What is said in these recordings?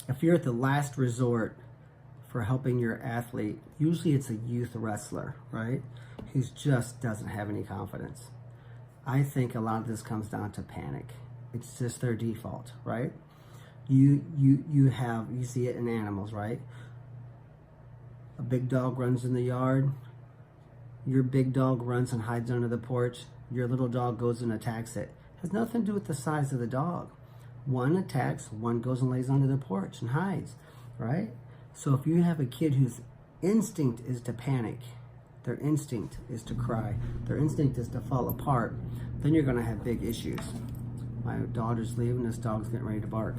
if you're at the last resort for helping your athlete, usually it's a youth wrestler, right? Who just doesn't have any confidence. I think a lot of this comes down to panic. It's just their default, right? You see it in animals, right? A big dog runs in the yard. Your big dog runs and hides under the porch. Your little dog goes and attacks it. It has nothing to do with the size of the dog. One attacks, one goes and lays under the porch and hides, right? So if you have a kid whose instinct is to panic, their instinct is to cry, their instinct is to fall apart, then you're going to have big issues. My daughter's leaving, this dog's getting ready to bark.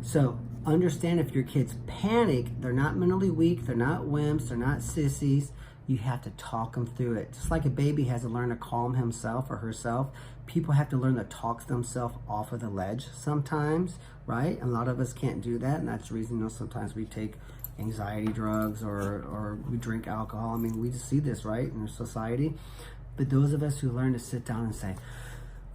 So understand, if your kids panic, they're not mentally weak, they're not wimps, they're not sissies. You have to talk them through it. Just like a baby has to learn to calm himself or herself, people have to learn to talk themselves off of the ledge sometimes, right? And a lot of us can't do that, and that's the reason, sometimes we take anxiety drugs or we drink alcohol. I mean, we just see this, right, in our society. But those of us who learn to sit down and say,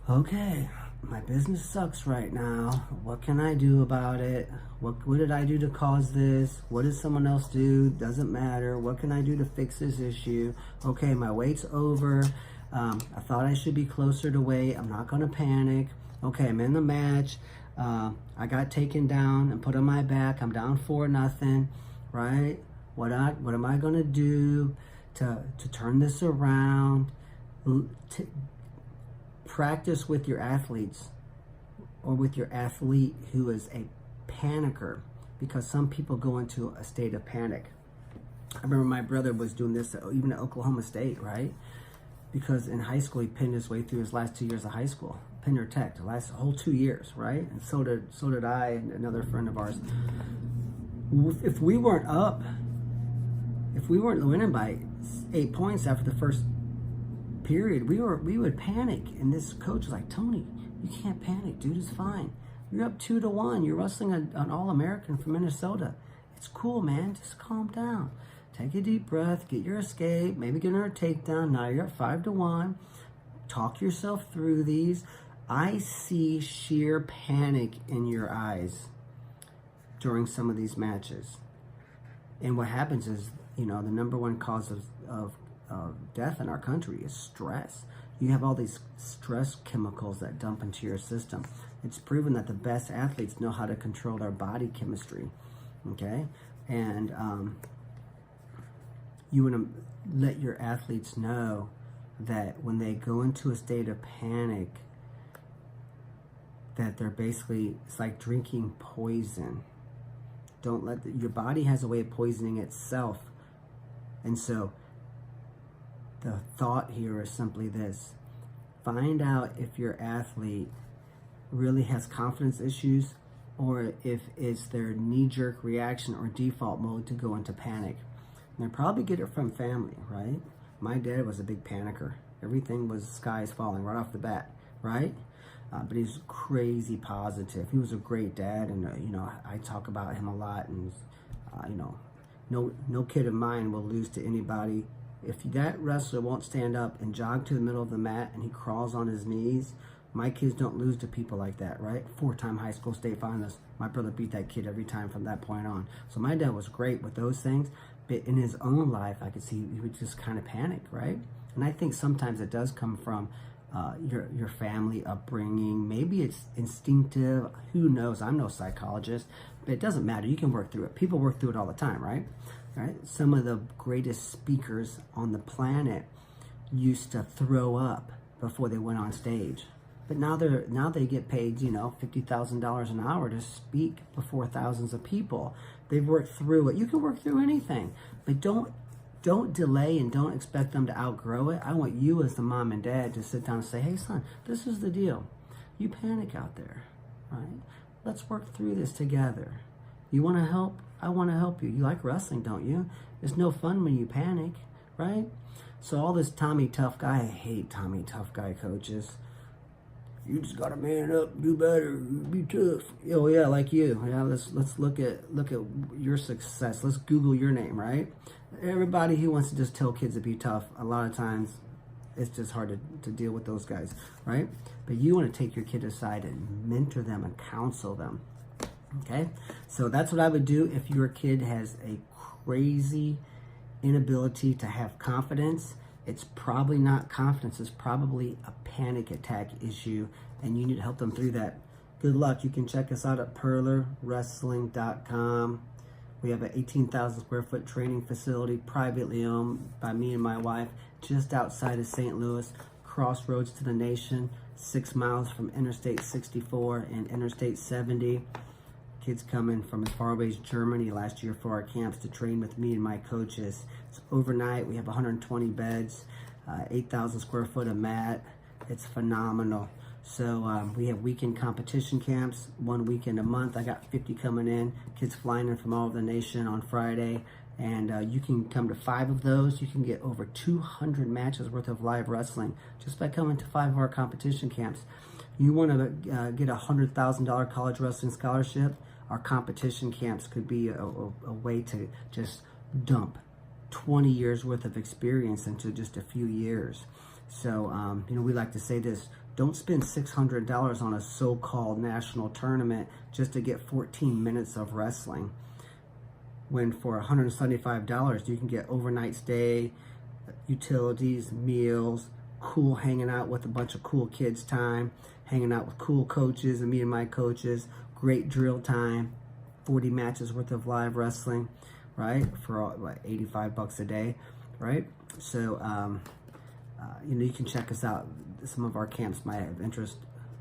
okay, my business sucks right now. What can I do about it? What did I do to cause this? What did someone else do? Doesn't matter. What can I do to fix this issue? Okay, my weight's over. I thought I should be closer to weight. I'm not going to panic. Okay, I'm in the match. I got taken down and put on my back. I'm down 4-0, right? What am I going to do to turn this around? Practice with your athletes or with your athlete who is a panicker, because some people go into a state of panic. I remember my brother was doing this even at Oklahoma State, right? Because in high school, he pinned his way through his last 2 years of high school, Pender Tech, the last whole 2 years, right? And so did I and another friend of ours. If we weren't winning by 8 points after the first period, we would panic. And this coach was like, Tony, you can't panic, dude. It's fine. You're up 2-1. You're wrestling an All-American from Minnesota. It's cool, man. Just calm down. Take a deep breath. Get your escape. Maybe get her a takedown. Now you're up 5-1. Talk yourself through these. I see sheer panic in your eyes during some of these matches. And what happens is, the number one cause of death in our country is stress. You have all these stress chemicals that dump into your system. It's proven that the best athletes know how to control their body chemistry, okay? And you want to let your athletes know that when they go into a state of panic, that they're basically, it's like drinking poison. Don't let your body has a way of poisoning itself. And so the thought here is simply this: find out if your athlete really has confidence issues, or if it's their knee-jerk reaction or default mode to go into panic. And they probably get it from family, right? My dad was a big panicker. Everything was skies falling right off the bat, right? But he's crazy positive. He was a great dad, and I talk about him a lot. And no kid of mine will lose to anybody. If that wrestler won't stand up and jog to the middle of the mat and he crawls on his knees, my kids don't lose to people like that, right? 4-time high school state finalist. My brother beat that kid every time from that point on. So my dad was great with those things, but in his own life, I could see he would just kind of panic, right? And I think sometimes it does come from your family upbringing. Maybe it's instinctive. Who knows? I'm no psychologist, but it doesn't matter. You can work through it. People work through it all the time, right? Right? Some of the greatest speakers on the planet used to throw up before they went on stage. But now they get paid, $50,000 an hour to speak before thousands of people. They've worked through it. You can work through anything, but don't delay and don't expect them to outgrow it. I want you as the mom and dad to sit down and say, hey son, this is the deal. You panic out there, right? Let's work through this together. You want to help? I want to help you. You like wrestling, don't you? It's no fun when you panic, right? So all this Tommy Tough Guy, I hate Tommy Tough Guy coaches. You just gotta man up, do better, be tough. Oh yeah, like you. Yeah, let's look at your success. Let's Google your name, right? Everybody who wants to just tell kids to be tough, a lot of times it's just hard to deal with those guys, right? But you want to take your kid aside and mentor them and counsel them, Okay, so that's what I would do if your kid has a crazy inability to have confidence. It's probably not confidence, it's probably a panic attack issue, and you need to help them through that. Good luck. You can check us out at purlerwrestling.com. We have an 18,000 square foot training facility, privately owned by me and my wife, just outside of St. Louis, crossroads to the nation, 6 miles from Interstate 64 and Interstate 70. Kids coming from as far away as Germany last year for our camps to train with me and my coaches. It's overnight. We have 120 beds, 8,000 square foot of mat. It's phenomenal. So we have weekend competition camps, 1 weekend a month. I got 50 coming in, kids flying in from all over the nation on Friday. And you can come to 5 of those. You can get over 200 matches worth of live wrestling just by coming to 5 of our competition camps. You want to get a $100,000 college wrestling scholarship? Our competition camps could be a way to just dump 20 years worth of experience into just a few years. So, we like to say this: don't spend $600 on a so-called national tournament just to get 14 minutes of wrestling. When for $175, you can get overnight stay, utilities, meals, cool hanging out with a bunch of cool kids time, hanging out with cool coaches and me and my coaches, great drill time, 40 matches worth of live wrestling, right? For what, $85 a day, right? So, you can check us out. Some of our camps might have interest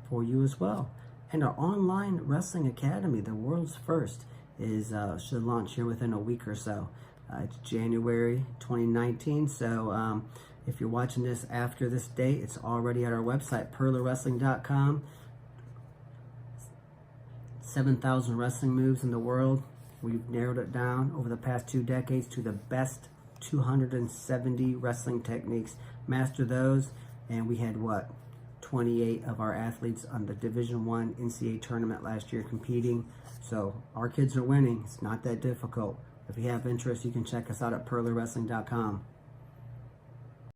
for you as well. And our online wrestling academy, the world's first, should launch here within a week or so. It's January 2019. So if you're watching this after this date, it's already at our website, purlerwrestling.com. 7,000 wrestling moves in the world. We've narrowed it down over the past 2 decades to the best 270 wrestling techniques. Master those, and we had 28 of our athletes on the Division I NCAA tournament last year competing. So our kids are winning. It's not that difficult. If you have interest, you can check us out at purlerwrestling.com.